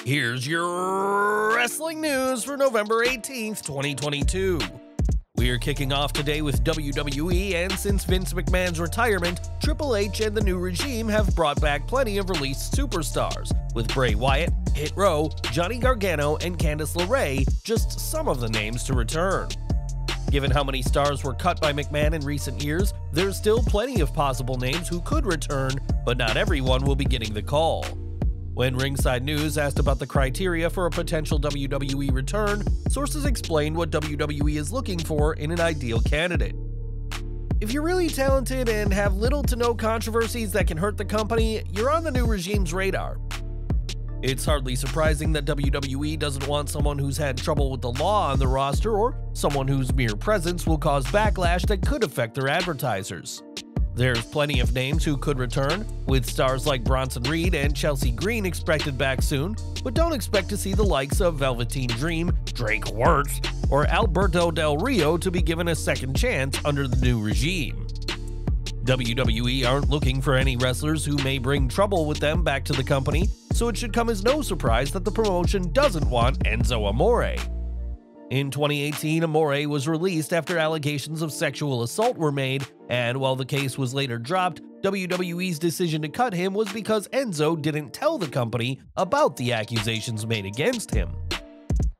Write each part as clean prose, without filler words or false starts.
Here's your wrestling news for November 18th, 2022. We're kicking off today with WWE, and since Vince McMahon's retirement, Triple H and the new regime have brought back plenty of released superstars, with Bray Wyatt, Hit Row, Johnny Gargano, and Candice LeRae just some of the names to return. Given how many stars were cut by McMahon in recent years, there's still plenty of possible names who could return, but not everyone will be getting the call. When Ringside News asked about the criteria for a potential WWE return, sources explained what WWE is looking for in an ideal candidate. If you're really talented and have little to no controversies that can hurt the company, you're on the new regime's radar. It's hardly surprising that WWE doesn't want someone who's had trouble with the law on the roster or someone whose mere presence will cause backlash that could affect their advertisers. There's plenty of names who could return, with stars like Bronson Reed and Chelsea Green expected back soon, but don't expect to see the likes of Velveteen Dream, Drake Wirtz, or Alberto Del Rio to be given a second chance under the new regime. WWE aren't looking for any wrestlers who may bring trouble with them back to the company, so it should come as no surprise that the promotion doesn't want Enzo Amore. In 2018, Amore was released after allegations of sexual assault were made, and while the case was later dropped, WWE's decision to cut him was because Enzo didn't tell the company about the accusations made against him.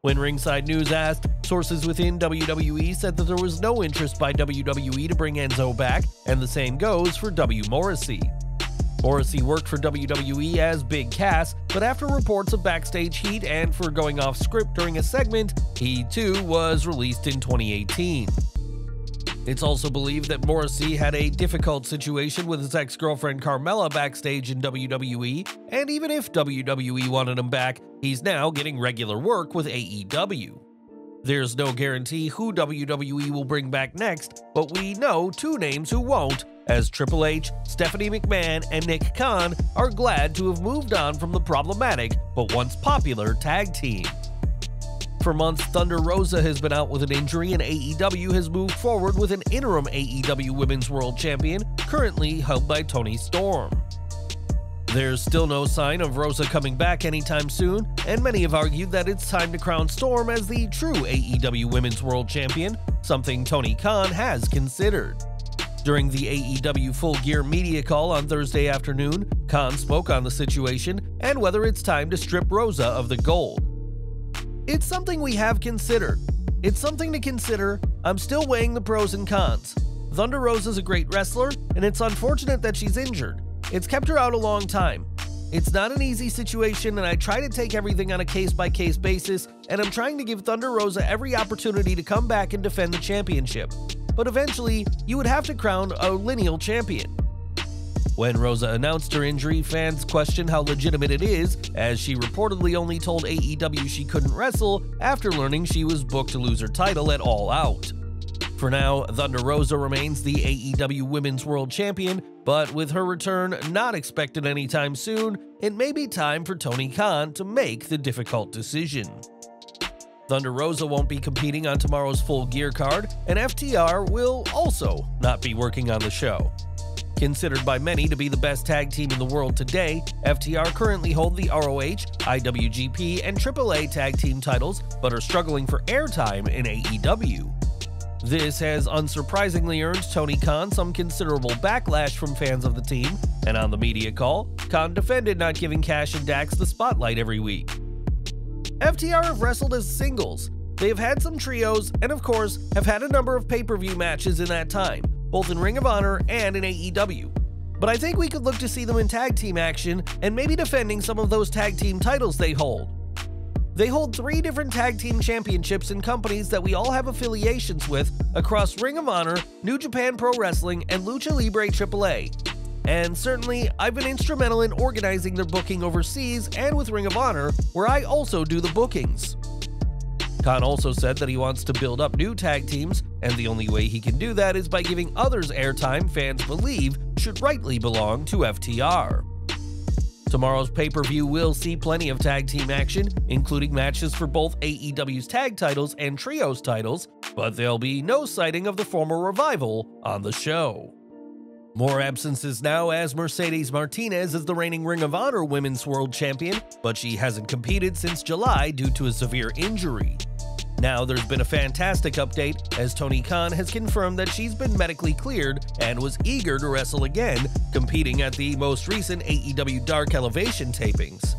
When Ringside News asked, sources within WWE said that there was no interest by WWE to bring Enzo back, and the same goes for W. Morrissey. Morrissey worked for WWE as Big Cass, but after reports of backstage heat and for going off script during a segment, he too was released in 2018. It's also believed that Morrissey had a difficult situation with his ex-girlfriend Carmella backstage in WWE, and even if WWE wanted him back, he's now getting regular work with AEW. There's no guarantee who WWE will bring back next, but we know two names who won't, as Triple H, Stephanie McMahon, and Nick Khan are glad to have moved on from the problematic but once popular tag team. For months, Thunder Rosa has been out with an injury, and AEW has moved forward with an interim AEW Women's World Champion, currently held by Toni Storm. There's still no sign of Rosa coming back anytime soon, and many have argued that it's time to crown Storm as the true AEW Women's World Champion, something Tony Khan has considered. During the AEW Full Gear media call on Thursday afternoon, Khan spoke on the situation and whether it's time to strip Rosa of the gold. "It's something we have considered. It's something to consider. I'm still weighing the pros and cons. Thunder Rosa's a great wrestler, and it's unfortunate that she's injured. It's kept her out a long time. It's not an easy situation, and I try to take everything on a case-by-case basis, and I'm trying to give Thunder Rosa every opportunity to come back and defend the championship. But eventually, you would have to crown a lineal champion." When Rosa announced her injury, fans questioned how legitimate it is, as she reportedly only told AEW she couldn't wrestle after learning she was booked to lose her title at All Out. For now, Thunder Rosa remains the AEW Women's World Champion, but with her return not expected anytime soon, it may be time for Tony Khan to make the difficult decision. Thunder Rosa won't be competing on tomorrow's Full Gear card, and FTR will also not be working on the show. Considered by many to be the best tag team in the world today, FTR currently hold the ROH, IWGP, and AAA tag team titles, but are struggling for airtime in AEW. This has unsurprisingly earned Tony Khan some considerable backlash from fans of the team, and on the media call, Khan defended not giving Cash and Dax the spotlight every week. FTR have wrestled as singles. They have had some trios, and of course, have had a number of pay-per-view matches in that time, both in Ring of Honor and in AEW. But I think we could look to see them in tag team action, and maybe defending some of those tag team titles they hold. They hold 3 different tag team championships in companies that we all have affiliations with across Ring of Honor, New Japan Pro Wrestling, and Lucha Libre AAA. And certainly, I've been instrumental in organizing their booking overseas and with Ring of Honor, where I also do the bookings. Khan also said that he wants to build up new tag teams, and the only way he can do that is by giving others airtime fans believe should rightly belong to FTR. Tomorrow's pay-per-view will see plenty of tag team action, including matches for both AEW's tag titles and trios titles, but there'll be no sighting of the former Revival on the show. More absences now, as Mercedes Martinez is the reigning Ring of Honor Women's World Champion, but she hasn't competed since July due to a severe injury. Now there's been a fantastic update, as Tony Khan has confirmed that she's been medically cleared and was eager to wrestle again, competing at the most recent AEW Dark Elevation tapings.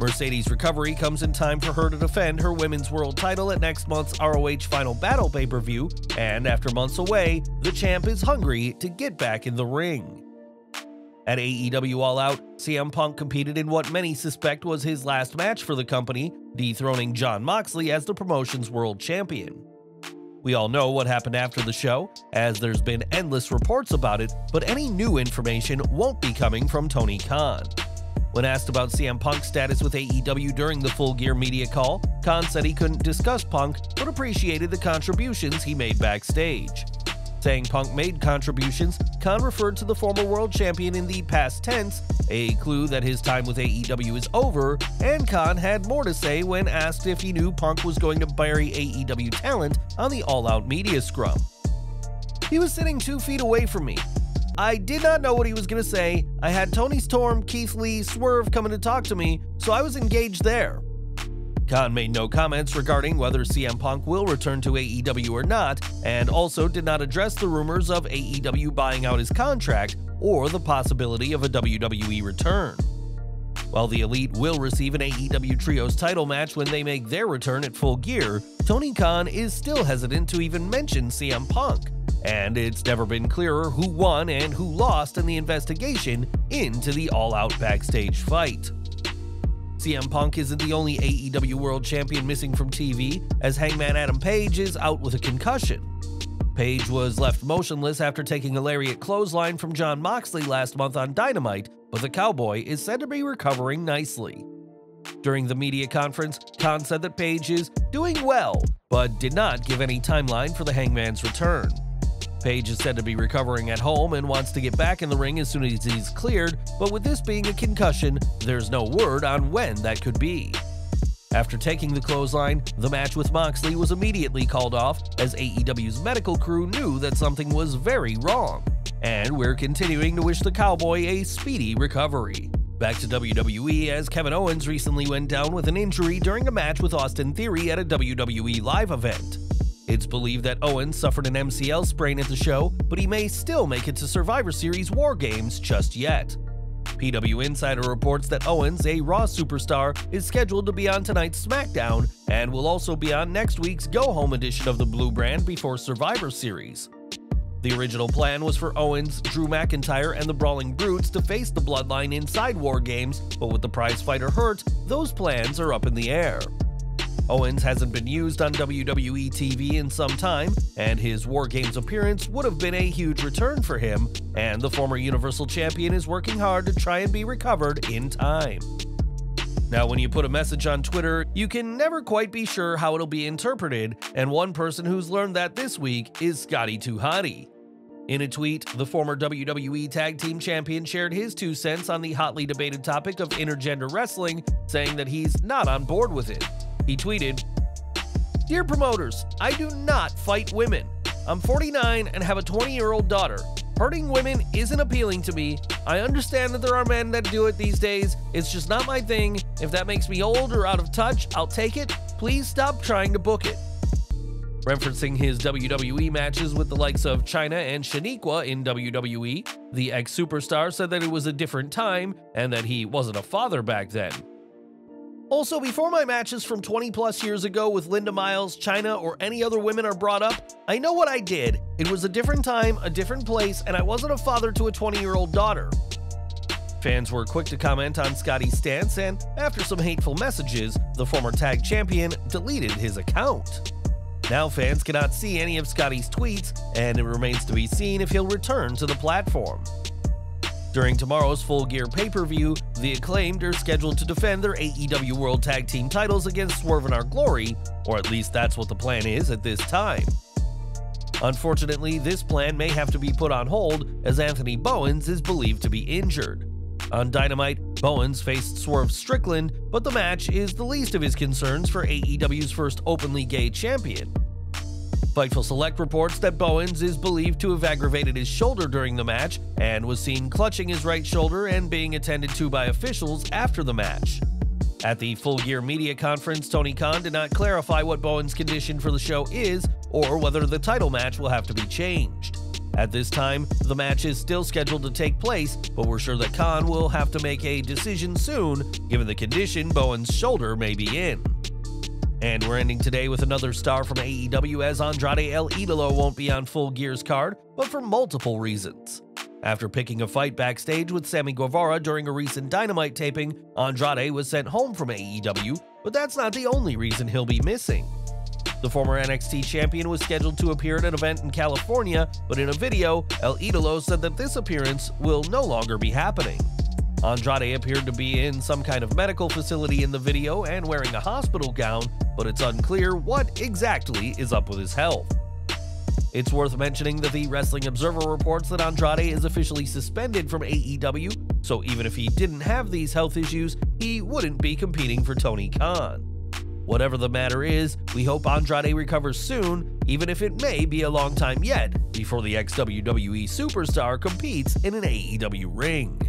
Mercedes' recovery comes in time for her to defend her Women's World title at next month's ROH Final Battle pay-per-view, and after months away, the champ is hungry to get back in the ring. At AEW All Out, CM Punk competed in what many suspect was his last match for the company, dethroning Jon Moxley as the promotion's world champion. We all know what happened after the show, as there's been endless reports about it, but any new information won't be coming from Tony Khan. When asked about CM Punk's status with AEW during the Full Gear media call, Khan said he couldn't discuss Punk, but appreciated the contributions he made backstage. Saying Punk made contributions, Khan referred to the former world champion in the past tense, a clue that his time with AEW is over, and Khan had more to say when asked if he knew Punk was going to bury AEW talent on the All Out media scrum. "He was sitting 2 feet away from me. I did not know what he was going to say. I had Tony Storm, Keith Lee, Swerve coming to talk to me, so I was engaged there." Khan made no comments regarding whether CM Punk will return to AEW or not, and also did not address the rumors of AEW buying out his contract or the possibility of a WWE return. While the Elite will receive an AEW Trios title match when they make their return at Full Gear, Tony Khan is still hesitant to even mention CM Punk, and it's never been clearer who won and who lost in the investigation into the all-out backstage fight. CM Punk isn't the only AEW World Champion missing from TV, as Hangman Adam Page is out with a concussion. Page was left motionless after taking a lariat clothesline from Jon Moxley last month on Dynamite, but the Cowboy is said to be recovering nicely. During the media conference, Khan said that Page is doing well, but did not give any timeline for the Hangman's return. Page is said to be recovering at home and wants to get back in the ring as soon as he's cleared, but with this being a concussion, there's no word on when that could be. After taking the clothesline, the match with Moxley was immediately called off, as AEW's medical crew knew that something was very wrong. And we're continuing to wish the Cowboy a speedy recovery. Back to WWE, as Kevin Owens recently went down with an injury during a match with Austin Theory at a WWE live event. It's believed that Owens suffered an MCL sprain at the show, but he may still make it to Survivor Series War Games just yet. PW Insider reports that Owens, a Raw superstar, is scheduled to be on tonight's Smackdown and will also be on next week's Go Home edition of the Blue Brand before Survivor Series. The original plan was for Owens, Drew McIntyre, and the Brawling Brutes to face the Bloodline inside War Games, but with the prizefighter hurt, those plans are up in the air. Owens hasn't been used on WWE TV in some time, and his War Games appearance would have been a huge return for him, and the former Universal Champion is working hard to try and be recovered in time. Now, when you put a message on Twitter, you can never quite be sure how it'll be interpreted, and one person who's learned that this week is Scotty Hotty. In a tweet, the former WWE Tag Team Champion shared his 2 cents on the hotly debated topic of intergender wrestling, saying that he's not on board with it. He tweeted, "Dear promoters, I do not fight women. I'm 49 and have a 20-year-old daughter. Hurting women isn't appealing to me. I understand that there are men that do it these days. It's just not my thing. If that makes me old or out of touch, I'll take it. Please stop trying to book it." Referencing his WWE matches with the likes of Chyna and Shaniqua in WWE, the ex-superstar said that it was a different time and that he wasn't a father back then. Also, before my matches from 20+ years ago with Linda Miles, Chyna, or any other women are brought up, I know what I did. It was a different time, a different place, and I wasn't a father to a 20-year-old daughter. Fans were quick to comment on Scotty's stance, and after some hateful messages, the former tag champion deleted his account. Now fans cannot see any of Scotty's tweets, and it remains to be seen if he'll return to the platform. During tomorrow's Full Gear pay-per-view, the Acclaimed are scheduled to defend their AEW World Tag Team titles against Swerve in Our Glory, or at least that's what the plan is at this time. Unfortunately, this plan may have to be put on hold, as Anthony Bowens is believed to be injured. On Dynamite, Bowens faced Swerve Strickland, but the match is the least of his concerns for AEW's first openly gay champion. Fightful Select reports that Bowens is believed to have aggravated his shoulder during the match and was seen clutching his right shoulder and being attended to by officials after the match. At the Full Gear media conference, Tony Khan did not clarify what Bowens' condition for the show is or whether the title match will have to be changed. At this time, the match is still scheduled to take place, but we're sure that Khan will have to make a decision soon, given the condition Bowens' shoulder may be in. And we're ending today with another star from AEW, as Andrade El Idolo won't be on Full Gear's card, but for multiple reasons. After picking a fight backstage with Sammy Guevara during a recent Dynamite taping, Andrade was sent home from AEW, but that's not the only reason he'll be missing. The former NXT champion was scheduled to appear at an event in California, but in a video, El Idolo said that this appearance will no longer be happening. Andrade appeared to be in some kind of medical facility in the video and wearing a hospital gown, but it's unclear what exactly is up with his health. It's worth mentioning that the Wrestling Observer reports that Andrade is officially suspended from AEW, so even if he didn't have these health issues, he wouldn't be competing for Tony Khan. Whatever the matter is, we hope Andrade recovers soon, even if it may be a long time yet before the ex-WWE superstar competes in an AEW ring.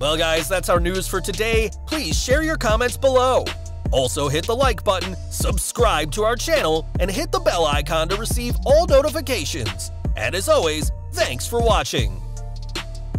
Well guys, that's our news for today. Please share your comments below. Also hit the like button, subscribe to our channel, and hit the bell icon to receive all notifications. And as always, thanks for watching.